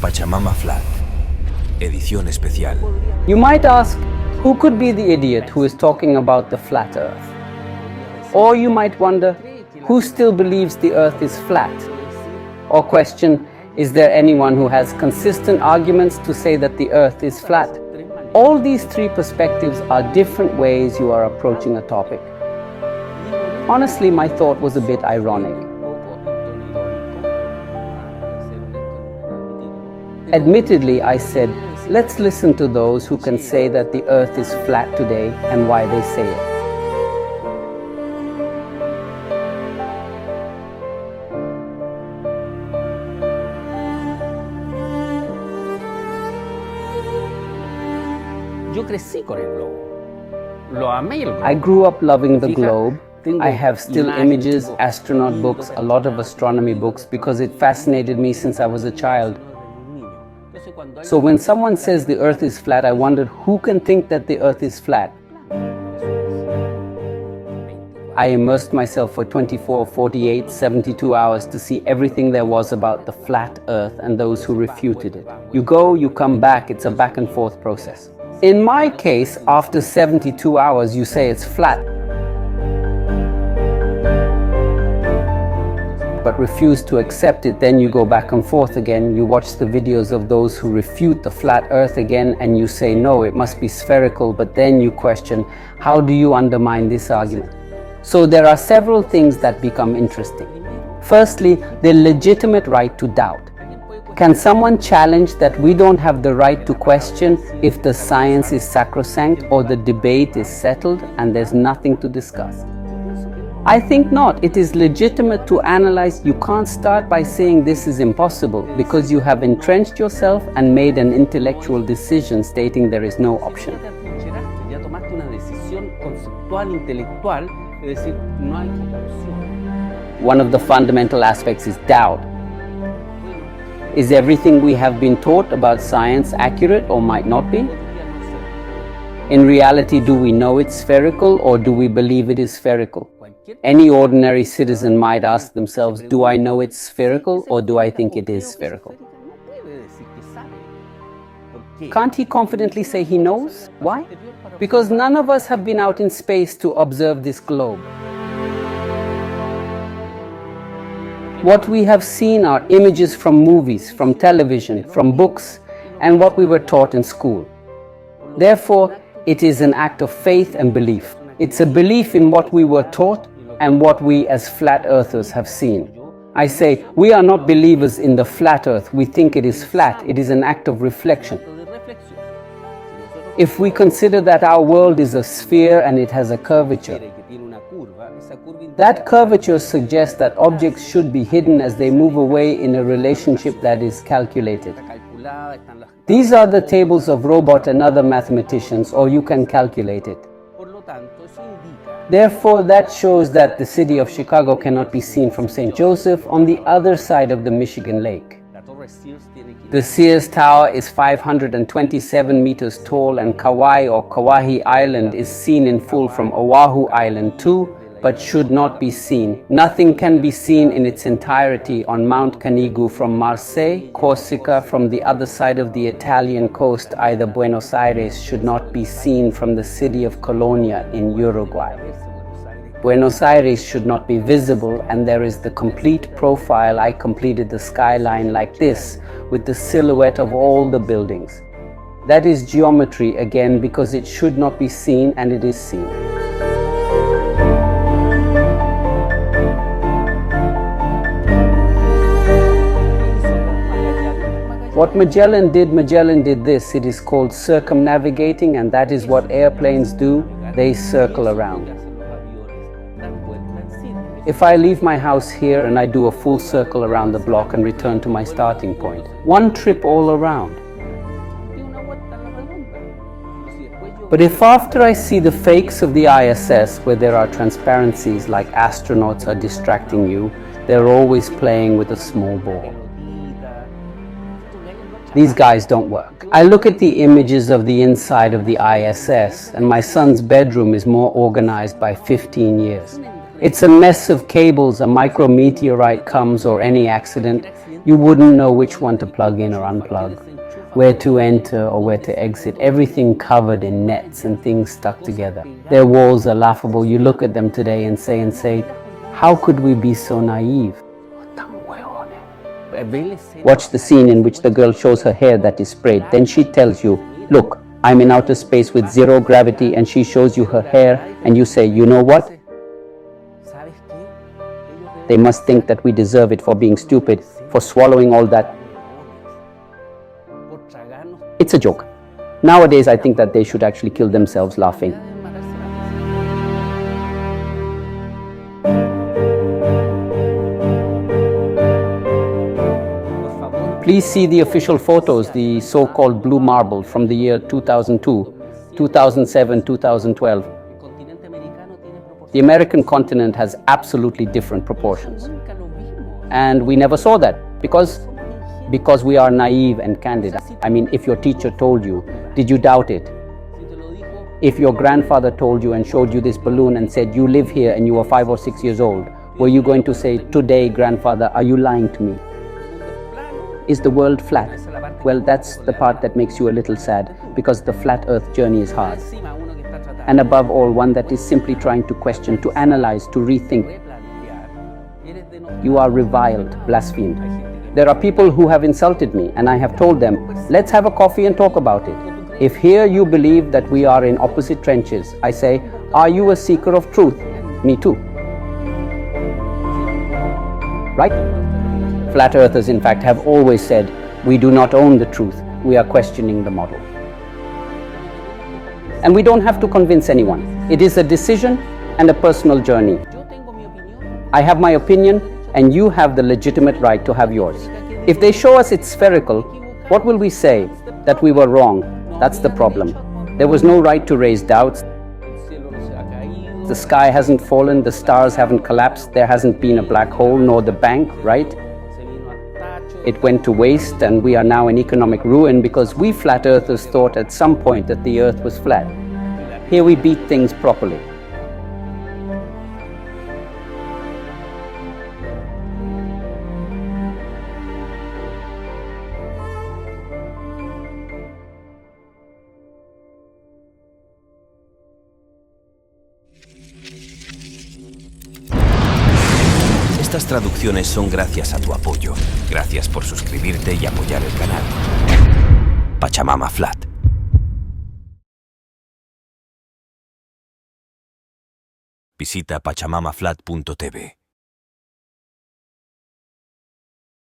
Pachamama Flat, edición especial. You might ask, who could be the idiot who is talking about the flat earth? Or you might wonder, who still believes the earth is flat? Or question, is there anyone who has consistent arguments to say that the earth is flat? All these three perspectives are different ways you are approaching a topic. Honestly, my thought was a bit ironic. Admittedly, I said, let's listen to those who can say that the earth is flat today and why they say it. Yo crecí con el globo. Lo amé el globo. I grew up loving the globe. I have still images, astronaut books, a lot of astronomy books because it fascinated me since I was a child. So when someone says the earth is flat, I wondered who can think that the earth is flat. I immersed myself for 24, 48, 72 hours to see everything there was about the flat earth and those who refuted it. You go, you come back, it's a back and forth process. In my case, after 72 hours, you say it's flat, but refuse to accept it. Then you go back and forth again. You watch the videos of those who refute the flat earth again, and you say, no, it must be spherical. But then you question, how do you undermine this argument? So there are several things that become interesting. Firstly, the legitimate right to doubt. Can someone challenge that we don't have the right to question if the science is sacrosanct or the debate is settled and there's nothing to discuss? I think not. It is legitimate to analyze. You can't start by saying this is impossible because you have entrenched yourself and made an intellectual decision stating there is no option. One of the fundamental aspects is doubt. Is everything we have been taught about science accurate or might not be? In reality, do we know it's spherical or do we believe it is spherical? Any ordinary citizen might ask themselves, do I know it's spherical or do I think it is spherical? Can't he confidently say he knows? Why? Because none of us have been out in space to observe this globe. What we have seen are images from movies, from television, from books, and what we were taught in school. Therefore, it is an act of faith and belief. It's a belief in what we were taught and what we as flat earthers have seen. I say, we are not believers in the flat earth. We think it is flat. It is an act of reflection. If we consider that our world is a sphere and it has a curvature, that curvature suggests that objects should be hidden as they move away in a relationship that is calculated. These are the tables of Robot and other mathematicians, or you can calculate it. Therefore, that shows that the city of Chicago cannot be seen from St. Joseph on the other side of the Michigan Lake. The Sears Tower is 527 meters tall, and Kauai or Kauai Island is seen in full from Oahu Island too, but should not be seen. Nothing can be seen in its entirety on Mount Canigou from Marseille. Corsica from the other side of the Italian coast, either Buenos Aires, should not be seen from the city of Colonia in Uruguay. Buenos Aires should not be visible, and there is the complete profile. I completed the skyline like this, with the silhouette of all the buildings. That is geometry again, because it should not be seen and it is seen. What Magellan did this. It is called circumnavigating, and that is what airplanes do. They circle around. If I leave my house here and I do a full circle around the block and return to my starting point, one trip all around. But if after I see the fakes of the ISS where there are transparencies like astronauts are distracting you, they're always playing with a small ball. These guys don't work. I look at the images of the inside of the ISS, and my son's bedroom is more organized by 15 years. It's a mess of cables. A micrometeorite comes or any accident, you wouldn't know which one to plug in or unplug, where to enter or where to exit. Everything covered in nets and things stuck together. Their walls are laughable. You look at them today and say, how could we be so naive? Watch the scene in which the girl shows her hair that is sprayed. Then she tells you, look, I'm in outer space with zero gravity, and she shows you her hair and you say, you know what? They must think that we deserve it for being stupid, for swallowing all that. It's a joke. Nowadays, I think that they should actually kill themselves laughing. Please see the official photos, the so-called blue marble from the year 2002, 2007, 2012. The American continent has absolutely different proportions. And we never saw that because we are naive and candid. I mean, if your teacher told you, did you doubt it? If your grandfather told you and showed you this balloon and said, you live here and you were 5 or 6 years old, were you going to say, today, grandfather, are you lying to me? Is the world flat? Well, that's the part that makes you a little sad, because the flat earth journey is hard. And above all, one that is simply trying to question, to analyze, to rethink. You are reviled, blasphemed. There are people who have insulted me, and I have told them, let's have a coffee and talk about it. If here you believe that we are in opposite trenches, I say, are you a seeker of truth? Me too. Right? Flat earthers, in fact, have always said, we do not own the truth, we are questioning the model. And we don't have to convince anyone. It is a decision and a personal journey. I have my opinion, and you have the legitimate right to have yours. If they show us it's spherical, what will we say? That we were wrong. That's the problem. There was no right to raise doubts. The sky hasn't fallen, the stars haven't collapsed, there hasn't been a black hole, nor the bank, right? It went to waste, and we are now in economic ruin because we flat earthers thought at some point that the earth was flat. Here we beat things properly. Estas traducciones son gracias a tu apoyo. Gracias por suscribirte y apoyar el canal. Pachamama Flat. Visita pachamamaflat.tv.